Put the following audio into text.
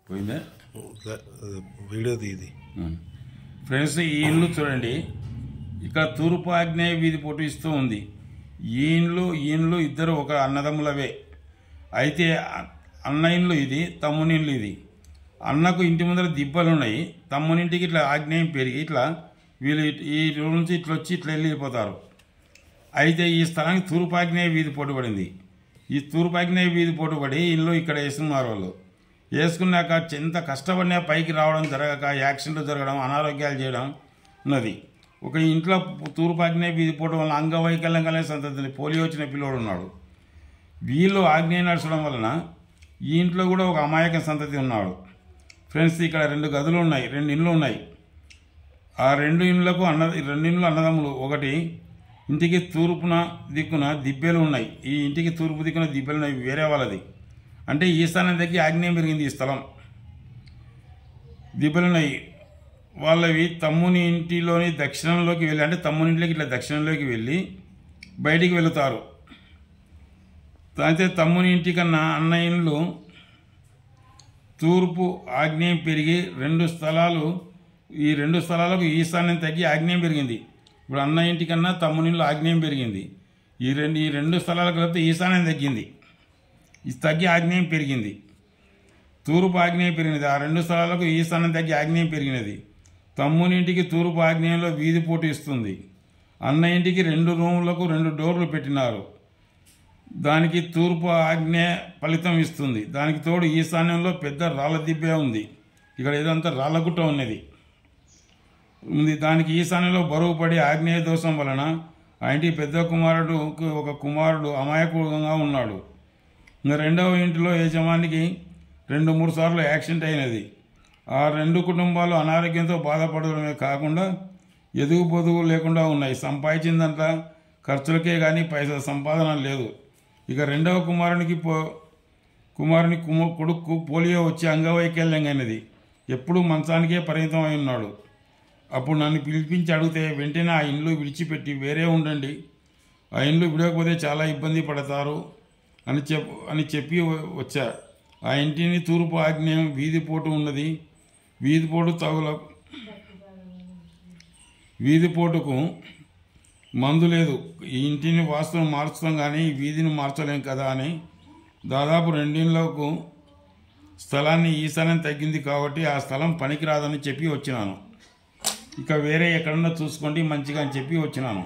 పోయిందా వీడియో ఇది ఫ్రెండ్స్, ఈ ఇల్లు చూడండి. ఇక్కడ తూర్పు ఆగ్నేయ వీధి పోటు ఇస్తూ ఉంది. ఈ ఇండ్లు ఇద్దరు ఒక అన్నదమ్ములవే. అయితే అన్న ఇండ్లు ఇది, తమ్ముని ఇండ్లు ఇది. అన్నకు ఇంటి ముందర దిబ్బలు ఉన్నాయి. తమ్మునింటికి ఇట్లా ఆగ్నేయం పెరిగి ఇట్లా వీళ్ళు ఈ రోడ్ నుంచి ఇట్లా వచ్చి ఇట్లా వెళ్ళిపోతారు. అయితే ఈ స్థలానికి తూర్పు ఆగ్నేయ వీధి పోటు పడింది. ఈ తూర్పు ఆగ్నేయ వీధి పోటు పడి ఇల్లు ఇక్కడ వేసుకున్నారు. వాళ్ళు వేసుకున్నాక ఎంత కష్టపడినా పైకి రావడం జరగక యాక్సిడెంట్లు జరగడం, అనారోగ్యాలు చేయడం ఉన్నది. ఒక ఇంట్లో తూర్పు ఆగ్నేయ వీధి పోవడం వల్ల అంగవైకల్యం కలిగిన సంతతి, పోలియో వచ్చిన పిల్లోడు ఉన్నాడు. వీళ్ళు ఆగ్నేయ నడచడం వలన ఈ ఇంట్లో కూడా ఒక అమాయక సంతతి ఉన్నాడు. ఫ్రెండ్స్, ఇక్కడ 2 గదులు ఉన్నాయి, 2 ఇండ్లు ఉన్నాయి. ఆ 2 ఇండ్లకు 2 ఇండ్లు అన్నదమ్ములు. ఒకటి ఇంటికి తూర్పున దిక్కున దిబ్బెలు ఉన్నాయి. ఈ ఇంటికి తూర్పు దిక్కున దిబ్బెలు ఉన్నాయి, వేరే వాళ్ళది. అంటే ఈశాన్యం దగ్గర ఆగ్నేయం పెరిగింది ఈ స్థలం. దిబ్బలున్నాయి వాళ్ళవి. తమ్ముని ఇంటిలోని దక్షిణంలోకి వెళ్ళి, అంటే తమ్ముని ఇంట్లోకి ఇట్లా దక్షిణంలోకి వెళ్ళి బయటికి వెళుతారు. అయితే తమ్ముని ఇంటికన్నా అన్న ఇండ్లు తూర్పు ఆగ్నేయం పెరిగి 2 స్థలాలు, ఈ 2 స్థలాలకు ఈశాన్యం తగ్గి ఆగ్నేయం పెరిగింది. ఇప్పుడు అన్న ఇంటికన్నా తమ్ముని ఇంట్లో ఆగ్నేయం పెరిగింది. ఈ రెండు స్థలాలకు కలిపితే ఈశాన్యం తగ్గింది, తగ్గి ఆగ్నేయం పెరిగింది. తూర్పు ఆగ్నేయం పెరిగినది. ఆ 2 స్థలాలకు ఈశాన్యం తగ్గి ఆగ్నేయం పెరిగినది. తమ్ముని ఇంటికి తూర్పు ఆగ్నేయంలో వీధి పోటు ఇస్తుంది. అన్న ఇంటికి 2 రూములకు 2 డోర్లు పెట్టినారు. దానికి తూర్పు ఆగ్నేయ ఫలితం ఇస్తుంది. దానికి తోడు ఈశాన్యంలో పెద్ద రాళ్ళ దిబ్బే ఉంది. ఇక్కడ ఇదంతా రాళ్ళగుట్ట ఉన్నది. దానికి ఈశాన్యంలో బరువు పడి ఆగ్నేయ దోషం వలన ఆ ఇంటికి పెద్ద కుమారుడుకు ఒక కుమారుడు అమాయకుడుగా ఉన్నాడు. ఇంకా 2వ ఇంటిలో యజమానికి 2-3 సార్లు యాక్సిడెంట్ అయినది. ఆ 2 కుటుంబాలు అనారోగ్యంతో బాధపడడమే కాకుండా ఎదుగు పొదుగు లేకుండా ఉన్నాయి. సంపాదించిందంతా ఖర్చులకే కానీ పైసా సంపాదన లేదు. ఇక 2వ కుమారుని కొడుకు పోలియో వచ్చి అంగవైకల్యం అయినది. ఎప్పుడూ మంచానికే పరిమితం అయి ఉన్నాడు. అప్పుడు నన్ను పిలిపించి అడిగితే వెంటనే ఆ ఇండ్లు విడిచిపెట్టి వేరే ఉండండి, ఆ ఇండ్లు విడవకపోతే చాలా ఇబ్బంది పడతారు అని చెప్పి వచ్చా. ఆ ఇంటిని తూర్పు ఆగ్నేయం వీధి పోటు ఉన్నది. వీధి పోటుకు మందు లేదు. ఈ ఇంటిని వాస్తువును మార్చుతాం కానీ ఈ వీధిని మార్చలేం కదా అని దాదాపు 2 ఇండ్లకు స్థలాన్ని ఈశాన్యం తగ్గింది కాబట్టి ఆ స్థలం పనికిరాదని చెప్పి వచ్చినాను. ఇక వేరే ఎక్కడన్నా చూసుకోండి మంచిగా అని చెప్పి వచ్చినాను.